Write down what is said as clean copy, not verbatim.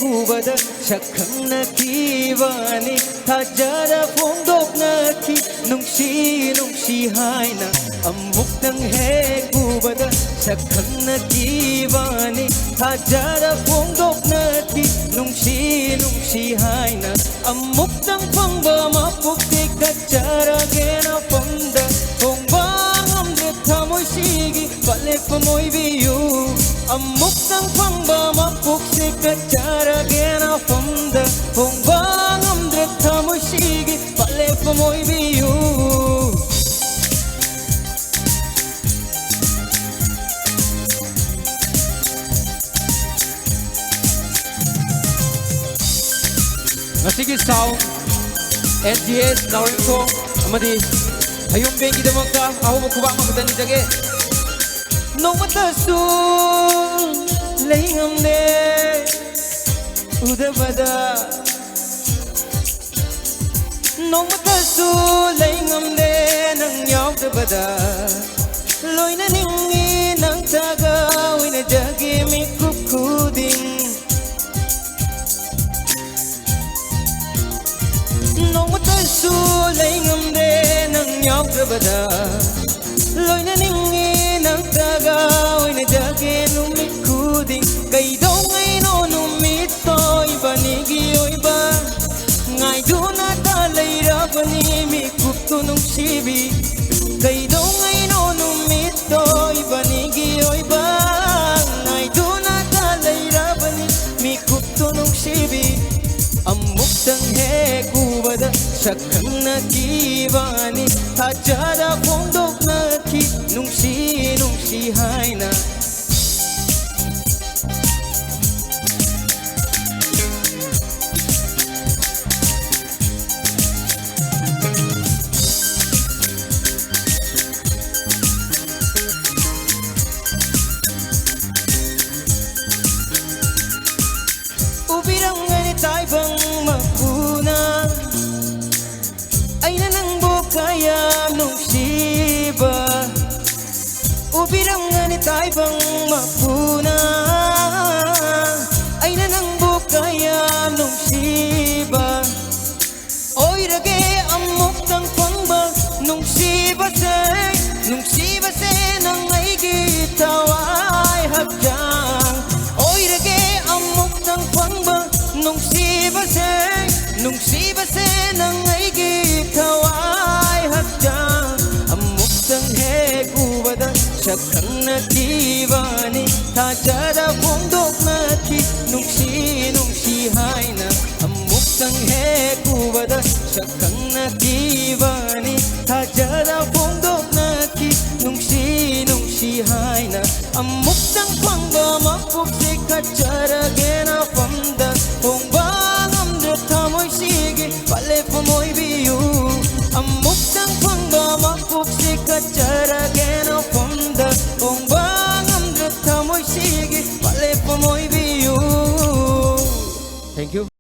ꯎꯕꯗ ꯁꯛꯈꯪꯅ ꯀꯤꯕꯅꯤ ꯊꯥꯖꯔ ꯐꯣꯡꯗꯣꯛꯅꯈꯤ ꯅꯨꯡꯁꯤ ꯅꯨꯡꯁꯤ ꯍꯥꯏꯅ ꯑꯃꯨꯛꯇꯪ ꯍꯦꯛ ꯎꯕꯗ ꯁꯛꯈꯪꯅ ꯀꯤꯕꯅꯤ ꯊꯥꯖꯔ ꯐꯣꯡꯗꯣꯛꯅꯈꯤ ꯅꯨꯡꯁꯤ ꯅꯨꯡꯁꯤ ꯍꯥꯏꯅ ꯑꯃꯨꯛꯇꯪ ꯐꯪꯕ ꯃꯄꯨꯛꯇꯤ ꯀꯠꯆꯔꯒꯦꯅ ꯐꯝꯗ ꯍꯣꯡꯕ ꯉꯝꯗ꯭ꯔꯦ ꯊꯃꯣꯏꯁꯤꯒꯤ ꯄꯠꯂꯦꯞꯄ ꯑꯣꯏꯕꯤꯌꯨ ꯑꯃꯨꯛꯇꯪ ꯐꯪꯕ ꯃꯄꯨꯛꯁꯤ ꯀꯠꯆꯔꯒꯦꯅ ꯐꯝꯗ ꯍꯣꯡꯕ ꯉꯝꯗ꯭ꯔꯦ ꯊꯃꯣꯏꯁꯤꯒꯤ ꯄꯠꯂꯦꯞꯄ ꯑꯣꯏꯕꯤꯌꯨ ꯉꯁꯤꯒꯤ ꯁꯥꯎꯟ NGS ꯅꯥꯎꯔꯦꯝꯊꯣꯡ ꯑꯃꯗꯤ ꯍꯌꯨꯝꯕꯦꯡꯒꯤꯗꯃꯛꯇ ꯑꯍꯧꯕ ꯈꯨꯕꯥꯛ ꯑꯃꯈꯛꯇ ꯅꯤꯖꯒꯦ ꯅꯣꯡꯃꯇꯁꯨ ꯂꯩ ꯉꯝꯗꯦ ꯎꯗꯕꯗ ꯅꯣꯡꯃꯇꯁꯨ ꯂꯩ ꯉꯝꯗꯦ ꯅꯪ ꯌꯥꯎꯗꯕꯗ ꯂꯣꯏꯅꯅꯤꯡꯉꯤ ꯅꯪꯇꯒ ꯑꯣꯏꯅꯖꯒꯦ ꯃꯤꯀꯨꯞ ꯈꯨꯗꯤꯡ ꯅꯣꯡꯃꯇꯁꯨ ꯂꯩ ꯉꯝꯗꯦ ꯅꯪ ꯌꯥꯎꯗꯕꯗ ꯂꯣꯏꯅꯅꯤꯡꯉꯤ ꯅꯪꯇꯒ ꯑꯣꯏꯅꯖꯒꯦ ꯅꯨꯃꯤꯠ ꯈꯨꯗꯤꯡ ꯀꯩꯗꯧꯉꯩꯅꯣ ꯅꯨꯃꯤꯠꯇꯣ ꯏꯕꯥꯅꯤꯒꯤ ꯑꯣꯏꯕ ꯉꯥꯏꯗꯨꯅꯇ ꯂꯩꯔꯕꯅꯤ ꯃꯤꯀꯨꯞꯇꯨ ꯅꯨꯡꯁꯤꯕꯤ ꯀꯩꯗꯧꯉꯩꯅꯣ ꯅꯨꯃꯤꯠꯇꯣ ꯏꯕꯥꯅꯤꯒꯤ ꯑꯣꯏꯕ ꯉꯥꯏꯗꯨꯅꯇ ꯂꯩꯔꯕꯅꯤ ꯃꯤꯀꯨꯞꯇꯨ ꯅꯨꯡꯁꯤꯕꯤ ꯑꯃꯨꯛꯇꯪ ꯍꯦꯛ ꯎꯕꯗ ꯁꯛꯈꯪꯅ ꯀꯤꯕꯅꯤ ꯊꯥꯖꯔ ꯐꯣꯡꯗꯣꯛꯅꯈꯤ ꯅꯨꯡꯁꯤ ꯅꯨꯡꯁꯤ ꯍꯥꯏꯅ 우비랑간의 달방 마푸나 아이나 낭복하야 농시바 우비랑간의 달방 마푸나 아이나 낭복하야 농시바 오이르게 안목당 방방 농시바세 농시바세 낭아이기 타와이 합장 오이르게 안목당 방방 농시바세 농시바세 낭아이기 타와이 합장 안목당 해구바다 샤캉나 기바니 타자라 봉독나키 농시 농시 하이나 안목당 해구바다 샤캉나 기바니 타자라 봉독나키 농시 농시 하이나 안목당 방방 앞복시 가짜라게나 펌다 봉방암들 타모이시기 빨래포 모이비유 안목당 방방 앞복시 가짜라게나